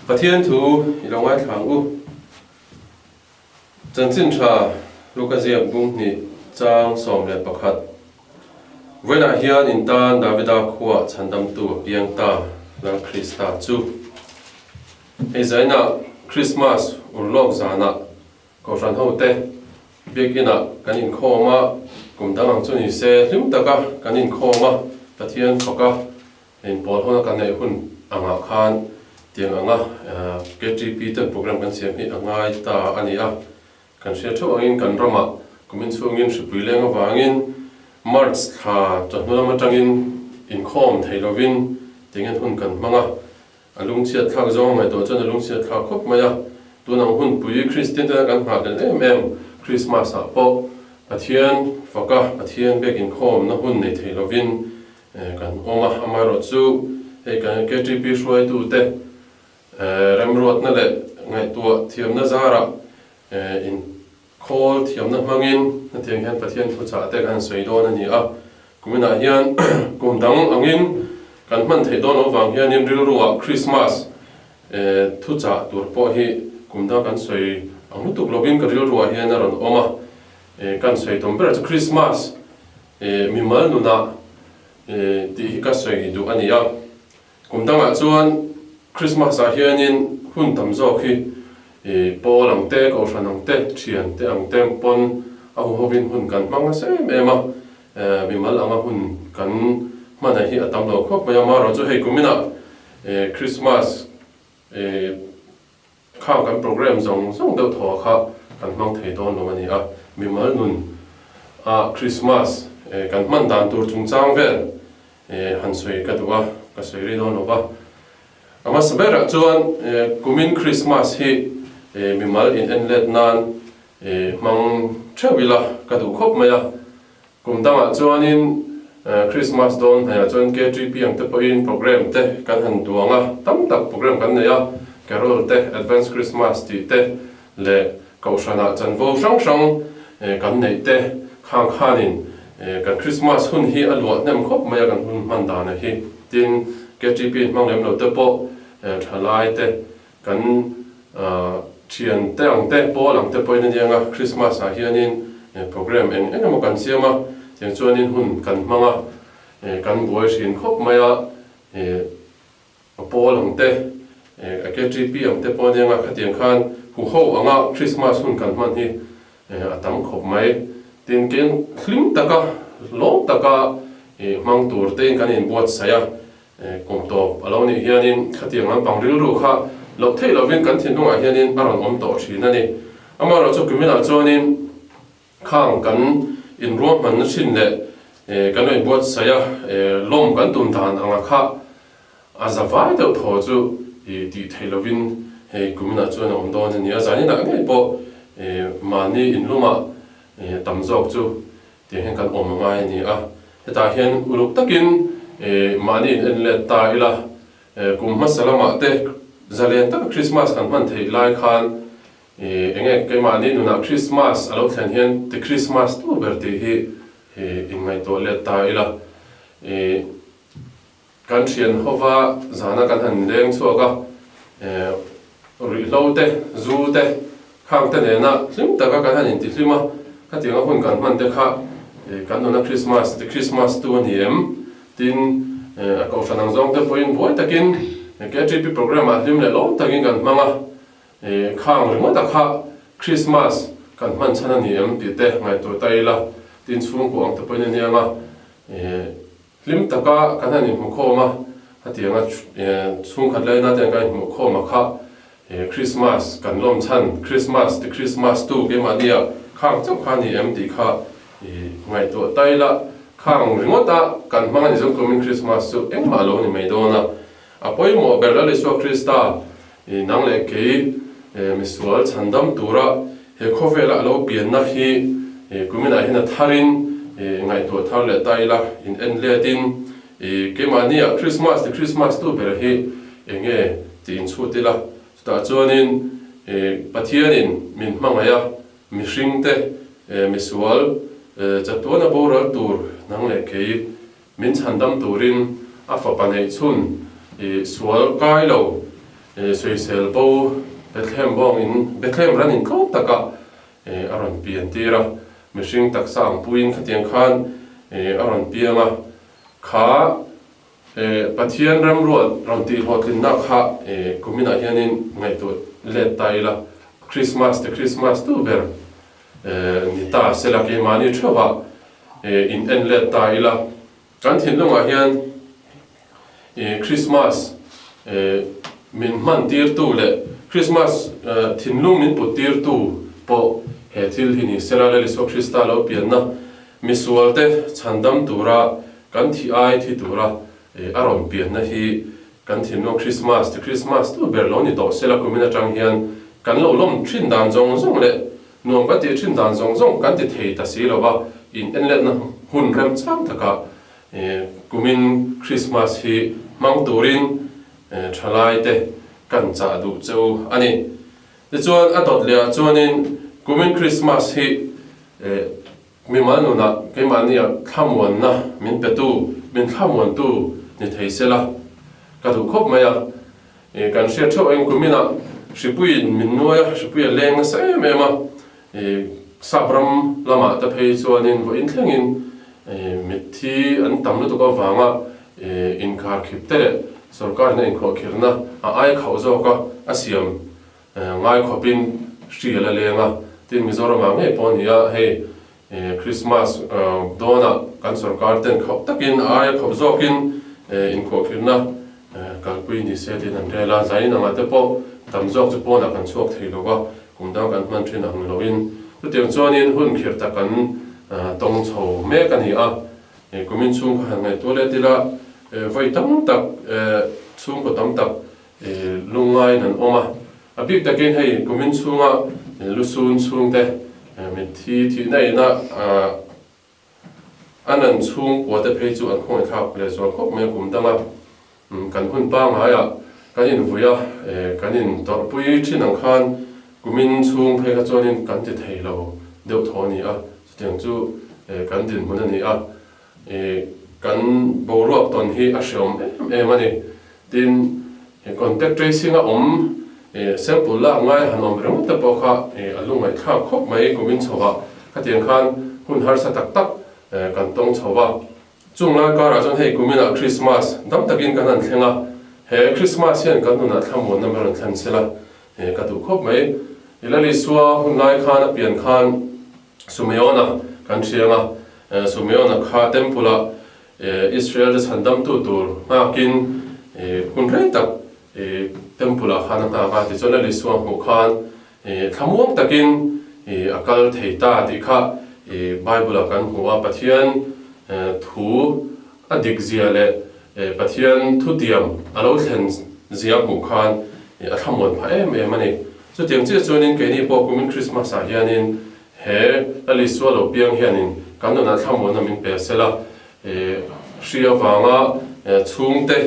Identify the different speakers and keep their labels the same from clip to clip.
Speaker 1: Pathian thu ilong ai thang u chan chin tha Lucasiam bung ni chang som le pakhat vena hian in tan Davida khuwa chandam tu piang ta lang Krista chu ei zaina Christmas urlok zana ko ran hote begina kanin khoma kumdang chuni se hlim taka kanin khoma pathian thoka in pol hona kan nei hun anga khan tiang anga KTP ten program kan siam hi anga ta ania kan sia tho angin kan rama kumin chungin shipui lenga wangin March kha chhnula matangin in khom theilovin tingen hun kan manga alung chiat thak zong mai to chana lung chiat thak khop maya tunang hun pui Christian ta kan ha den Christmas a po pathian foka pathian bek in khom na hun nei theilovin kan oma amaro chu he kan KTP shwai tu te ramrot na le ngai tu thiam na zara in call thiam na mangin na tiang hian pathian thu cha te kan soidon ani a kumina hian kumdang angin kan man theidon owang hian in ril ruwa Christmas thu cha tur po hi kumda kan soi amutuk lobin ka ril ruwa hian aron oma kan soi tomber Christmas mimal nuna ti ka soi du ani a kumdanga chuan Christmas a hianin hun tamzo khi pol ang te ko sanang te thian te ang tempon a hovin hun kan manga se mema bimal anga hun kan mana hi atam lo khop maya ma ro chu hei kumina Christmas khang kan program zong do tho kha kan mang thei don lo ani a bimal nun a Christmas kan man dan tur chung chang vel han soi ka duwa ka soi ri don lo ba ama sabera chuan kumin Christmas hi mimal in enlet nan mang thawila ka du khop maya kumdanga chuanin Christmas don haya chuan KTP ang te poin program te kan han duanga tam tak program kan neya carol te advance Christmas ti te le kaushana chanvo sang sang kan nei te khang khanin kan Christmas hun hi alwa nem khop maya kan hun mandana hi tin KTP mang lem lo te po thalai te kan thian te ang te pol ang te poin ania Christmas a hianin program engemaw kan siama tiang chuanin hun kan manga kan buai sin khop maya pol ang te KTP ang te pon ania khatiang khan hu ho anga Christmas hun kan man hi atam khop mai tin ken hlim taka long taka mang tur te kan in buat saya komto aloni hianin khatiang ang pangril ru kha lo thei lovin kan thin nunga hianin aron om to thina ni amaro chu kumina chuanin khang kan in ruam man na thin le kan oi buat saya lom kan tum dan anga kha azavai do tho chu ti thei lovin he kumina chuan om don ni azani na ngai po mani in luma tamjok chu ti hen kan om ngai ni a heta hian uluk takin mani in le ta ila kum masalama te zalian ta Christmas kan man thei lai khan enge ke mani nuna Christmas alo thlen hian te Christmas tu berti hi in ngai to le ta ila kan thian hova zana kan han leng chuaka ri lo te zu te khang te ne na hlim taka kan han in ti hlima khatinga hun kan man te kha kan nuna Christmas te Christmas tu niem tin a ko sanang zong te poin boy takin KTP program a hlim le lo takin kan manga khang ringa ta kha Christmas kan man chana niam ti te ngai to taila tin chung ko ang te poin ni anga hlim taka kan han in khoma hatianga chung khat lai na te kan in khoma kha Christmas kan lom chan Christmas te Christmas tu ke ma dia khang chang khani em ti kha ngai to taila khang ringota kan manga ni jong coming Christmas su engma lo ni meidona apoi mo berla le so Krista nang le ke misual chandam tura he khovela lo pian na hi kumina hina tharin ngai to thar le taila in enletin ke mania Christmas the Christmas tu ber hi enge tin chutila sta chuanin pathianin min mangaya mihringte misual chatuna boral tur nang le ke min chandam turin afa panei chun sual kai lo soisel bo Bethlehem bong in Bethlehem ran in ko taka aron pian tira mishing tak sang puin khatiang khan aron pianga kha pathian ram ro ron ti hotlin na kha kumina hianin ngai to let taila Christmas tu ber ni ta sela ke mani thwa in en let taila kan thin lunga hian Christmas min man tir tu le Christmas thinlung min pu tir tu po he thil hini sela le so Krista lo pianna misualte chandam tura kan thi ai thi tura aron pianna hi kan thinno Christmas tu berloni do sela kumina tang hian kan lo lom thin dan zong zong le nuam ka ti thin dan zong zong kan ti thei ta si lo ba in enlet na hun rem chang taka kumin Christmas hi mang turin thalai te kan cha du cheu ani te chuan a dot le chuanin kumin Christmas hi mi manuna ke mania thamuan na min petu min thamuan tu ni theisela ka du khop maya kan share tho en kumina shipuin min noya shipuya leng sa mema sabram lama ta phei chuanin vo in thlengin mithi an tamlu to ka wanga in khar khip tere sarkar na in kho khirna ai khau zo ka asiam ngai khopin striala lenga tin mizoram ange ponia he Christmas dona kan sarkar ten khop takin ai khop zo kin in kho khirna kalpui ni se tin an rela zain anga te po tamzok chu pona kan chuak theilo ga kumdang kan man thin ang loin tu tiang chuanin hun khir ta kan tong chho me kan hi a kumin chung khan ngai tole tila vai tam tak chung ko tam tak lungai nan oma abik takin hei kumin chunga lusun chung te mi thi nei na anan chung ko te phei chu an khong thak le zo khop me kumdanga kan hun pa nga ya kanin vuya kanin torpui thinang khan kumin chung phei ka chuanin kan ti theilo deuh thoni a tiang chu kan din mun ani a kan boruak ton hi a hriam ani tin contact tracing a sample la ngai hanom reng ta po kha alungai kha khop mai kumin chowa ka tiang khan hun har sa tak tak kan tong chowa chunga ka ra chon hei kumina Christmas dam takin kan an thlenga he Christmas hian kan nuna thamon na meron thlan sela ka tu khop mai ilali suwa hun lai khan a pian khan sumeona kan thianga sumeona kha tempula Israel de sandam tu tur makin hun rei tak tempula khan na ka ti chona li suwa mu khan thamuang takin akal theita ti kha bible kan huwa pathian thu adik zia le pathian thu tiam alo thlen zia mu khan a thamon pha mani so tiang che chuanin ke ni po kumin Christmas a hianin he ali swalo piang hianin kanona thamon na min pe sela shria wanga chungte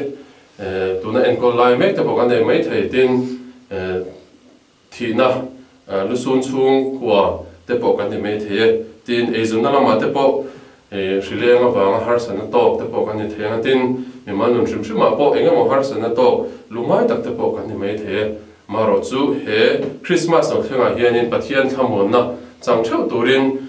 Speaker 1: tuna enkol lai mek te bokan de mai thei tin thina lusun chung kwa te bokan de mai thei tin ezuna lama te po Shrilenga wanga harsana tok te po kan ni theng tin mimanun shimshima po engamo harsana to lumai tak te po kan ni mai the maro chu he Christmas no thenga hianin pathian thamon na changthau turin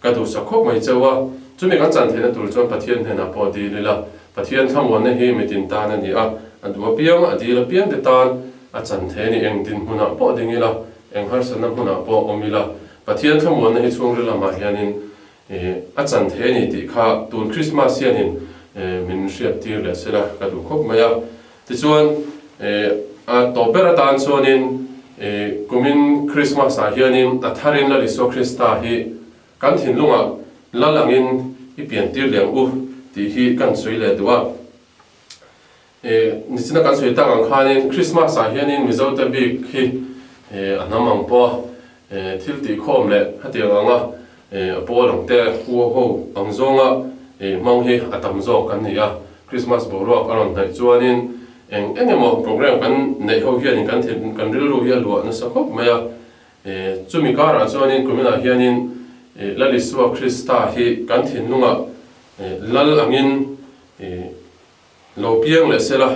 Speaker 1: kadu sakhop mai chawa chumi kan chan thena tur chon pathian hena po di lila pathian thamon na hi mitin ta na ni a andwa piang adila piang de tan a chan theni eng din huna po dingila eng harsana huna po omila pathian thamon na hi chungrila ma hianin a chan theni ti kha tun Christmas hianin min hriat tir le sela ka du khop maya ti chuan a topera tan chuanin kumin Christmas a hianin a tharin la liso Krista hi kan thin lunga lalangin i pian tir leng u ti hi kan soi le duwa nisina kan soi ta ang khanin Christmas a hianin mizo ta bi hi anamang po thil ti khom le hatiang anga polong te ho angzonga mang hi atam zo kan ni a Christmas boruak aron nai chuanin engemo program kan nei ho hianin kan thin kan ril ru hi lu na sakhop maya chumi kara chuanin kumina hianin lali suwa Krista hi kan thin lunga lal angin lo piang le sela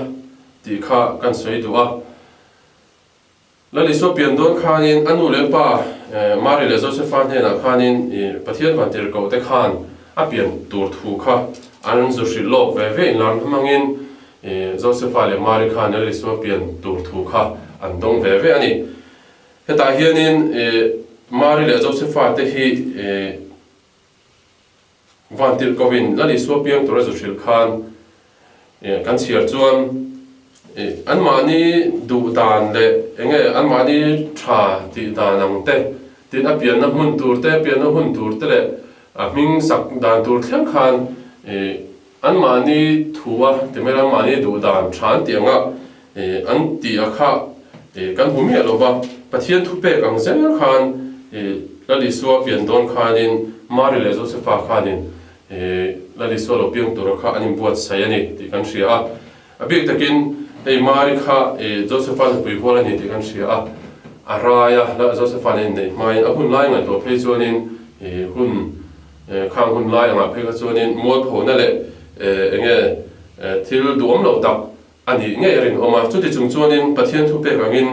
Speaker 1: ti kha kan soi duwa lali so pian don khanin anu le pa Mary le Josephan hena khanin pathian vantir ko te khan a pian tur thu kha an zo shi lo ve ve in lam mangin Josepha le Mary khan le so pian tur thu kha an dong ve ve ani heta hianin Mary le Josepha te hi vantir kovin lali so pian tur zo shil khan kan chiar chuan an mani du dan le enge an mani tha ti danang te tin a pian na hun tur te pian na hun tur te le a ming sak dan tur thlem khan an mani thuwa te mera mani du dan than tianga an ti a kha kan humi lo ba pathian thu pe kang zel khan lali so pian don khanin Mary le Josepha khanin lali so lo piang tur kha anin buat sayani ti kan ria a bik takin Mary kha Josepha pui bola ni ti kan ria araya la Josepha nei mai a hun lai ngai to phei chuanin hun khang hun lai anga phei ka chuanin mo pho na le enge thil duam lo tak ani nge rin oma chu ti chung chuanin pathian thu pe kangin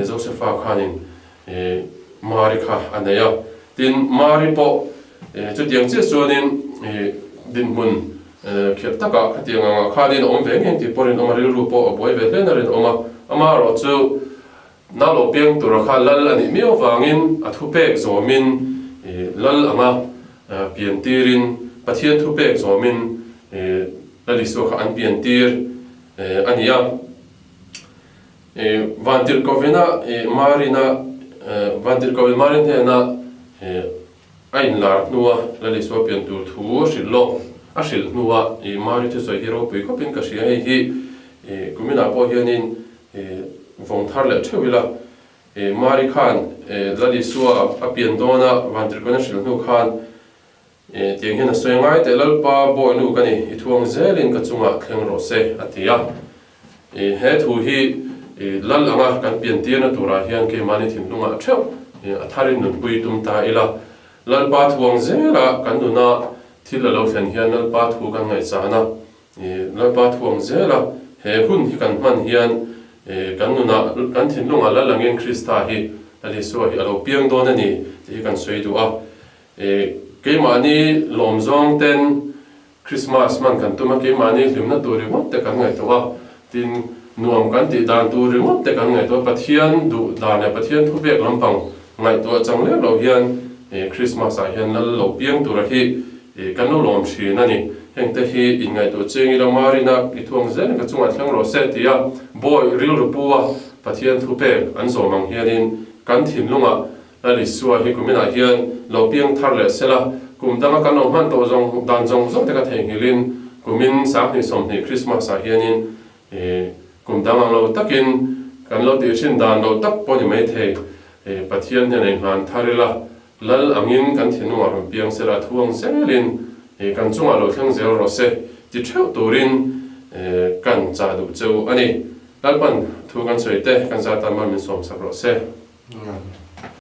Speaker 1: Josepha khanin Mary kha anaya tin Mary po chu tiang che chuanin din mun khiat taka khatianga khanin om ve ngeng ti porin oma ril ru po boy ve len rin oma ama ro chu na lo piang tur kha lal ani mi wangin a thu pek zomin lal anga pian tirin pathian thu pek zomin lali so kha an pian tir ania vantir kovena Marina vantir kovena Marina na ain lar nuwa lali so pian tur thu shilo a shil nuwa Mary tu soi hero pui ko pin ka sia hi kumina po hianin vong thar le thewila Mary khan lali suwa a pian dona vantir kovena shil nu khan tiang hian soi ngai te lalpa boy nu kani I thuang zelin ka chunga thleng ro se atia he thu hi lal anga kan pian tir na tura hian ke mani thin lunga theu a tharin nun pui tum ta ila lalpa thuang zela kan nu na thil lo thlen hian lalpa thu kan ngai chana lalpa thuang zela he hun hi kan man hian kan nu na kan thin lunga lalangin Krista hi ali so hi alo piang don ani ti kan soi du a ke mani lom zong ten Christmas man kan tuma ke mani limna turi mo te kan ngai to a tin nuam kan ti dan turi mo te kan ngai to pathian du dan ya pathian thu bek lampang ngai to chang le lo hian Christmas a hian lal lo piang tur hi kan no lom shi na ni heng te hi in ngai to cheng ila Marina I thuang zen ka chunga thlang ro se tia boy ril ru puwa pathian thu bek an zo mang hianin kan thin lunga lali suwa hi kumina hian lo piang thar le sela kum danga kan no man to zong dan zong zong te ka thei ngilin kumin sak ni som ni Christmas a hianin kum danga lo takin kan lo ti shin dan lo tak po ni mai thei pathian ne nei man tharila lal angin kan thinu a rom piang sela thuang zelin kan chunga lo thlang zel ro se ti theu turin kan cha du cheu ani lalpan thu kan soite kan za ta ma min som sak ro se